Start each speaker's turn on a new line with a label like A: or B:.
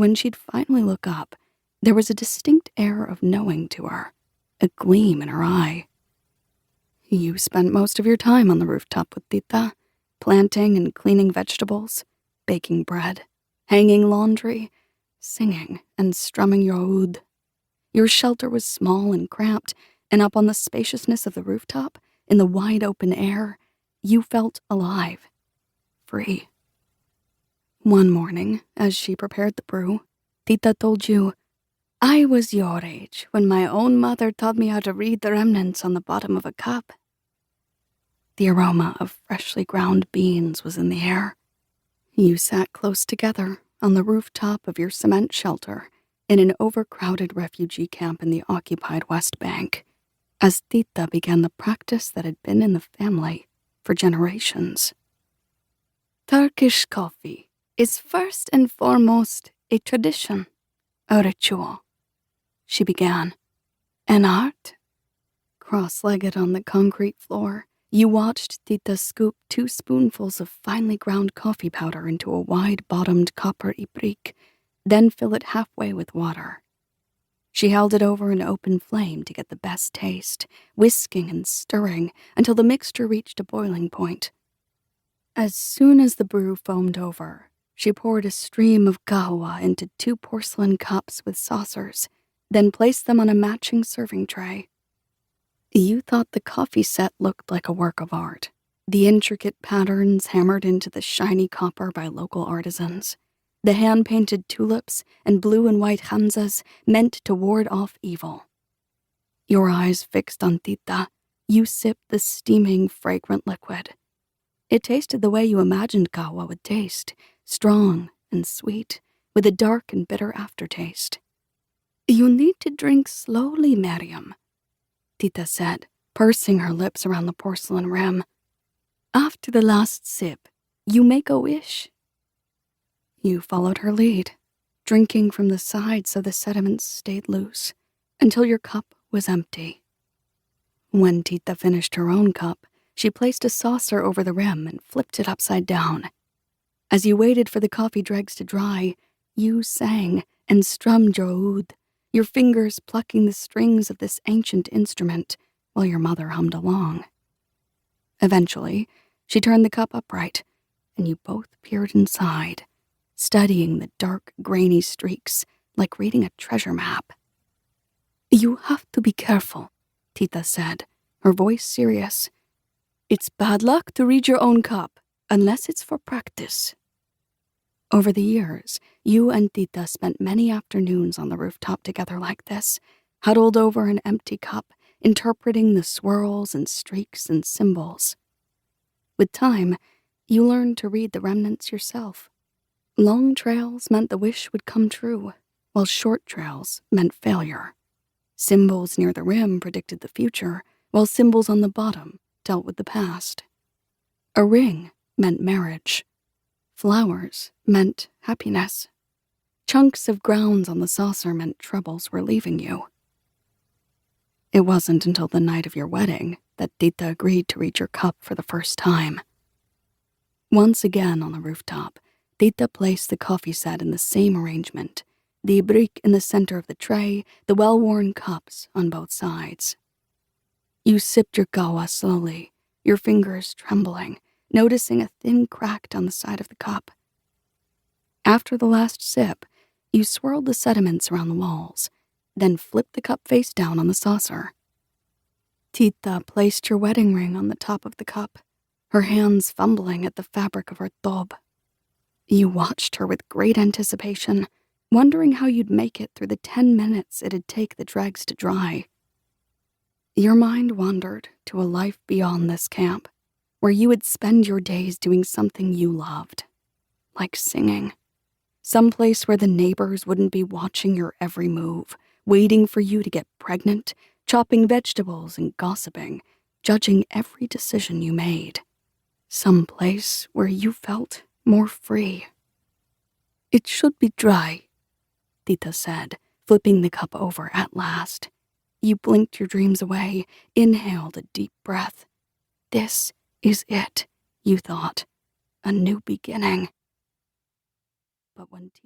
A: When she'd finally look up, there was a distinct air of knowing to her, a gleam in her eye. You spent most of your time on the rooftop with Tita, planting and cleaning vegetables, baking bread, hanging laundry, singing and strumming your oud. Your shelter was small and cramped, and up on the spaciousness of the rooftop, in the wide open air, you felt alive, free. One morning, as she prepared the brew, Tita told you, "I was your age when my own mother taught me how to read the remnants on the bottom of a cup." The aroma of freshly ground beans was in the air. You sat close together on the rooftop of your cement shelter in an overcrowded refugee camp in the occupied West Bank, as Tita began the practice that had been in the family for generations. "Turkish coffee is first and foremost a tradition, a ritual," she began. "An art." Cross-legged on the concrete floor, you watched Tita scoop 2 spoonfuls of finely ground coffee powder into a wide-bottomed copper ibrik, then fill it halfway with water. She held it over an open flame to get the best taste, whisking and stirring until the mixture reached a boiling point. As soon as the brew foamed over, she poured a stream of kahwa into 2 porcelain cups with saucers, then placed them on a matching serving tray. You thought the coffee set looked like a work of art, the intricate patterns hammered into the shiny copper by local artisans, the hand-painted tulips and blue and white khamsas meant to ward off evil. Your eyes fixed on Tita, you sipped the steaming, fragrant liquid. It tasted the way you imagined kahwa would taste, strong and sweet, with a dark and bitter aftertaste. "You need to drink slowly, Mariam," Tita said, pursing her lips around the porcelain rim. "After the last sip, you make a wish." You followed her lead, drinking from the side so the sediments stayed loose, until your cup was empty. When Tita finished her own cup, she placed a saucer over the rim and flipped it upside down. As you waited for the coffee dregs to dry, you sang and strummed your oud, your fingers plucking the strings of this ancient instrument while your mother hummed along. Eventually, she turned the cup upright, and you both peered inside, studying the dark, grainy streaks like reading a treasure map. "You have to be careful," Tita said, her voice serious. "It's bad luck to read your own cup, unless it's for practice." Over the years, you and Tita spent many afternoons on the rooftop together like this, huddled over an empty cup, interpreting the swirls and streaks and symbols. With time, you learned to read the remnants yourself. Long trails meant the wish would come true, while short trails meant failure. Symbols near the rim predicted the future, while symbols on the bottom dealt with the past. A ring meant marriage. Flowers meant happiness. Chunks of grounds on the saucer meant troubles were leaving you. It wasn't until the night of your wedding that Tita agreed to read your cup for the first time. Once again on the rooftop, Tita placed the coffee set in the same arrangement, the ibrik in the center of the tray, the well-worn cups on both sides. You sipped your kahwa slowly, your fingers trembling, noticing a thin crack down the side of the cup. After the last sip, you swirled the sediments around the walls, then flipped the cup face down on the saucer. Tita placed your wedding ring on the top of the cup, her hands fumbling at the fabric of her tob. You watched her with great anticipation, wondering how you'd make it through the 10 minutes it'd take the dregs to dry. Your mind wandered to a life beyond this camp, where you would spend your days doing something you loved, like singing. Someplace where the neighbors wouldn't be watching your every move, waiting for you to get pregnant, chopping vegetables and gossiping, judging every decision you made. Someplace where you felt more free. "It should be dry," Tita said, flipping the cup over at last. You blinked your dreams away, inhaled a deep breath. This is it, you thought. A new beginning. But when Tita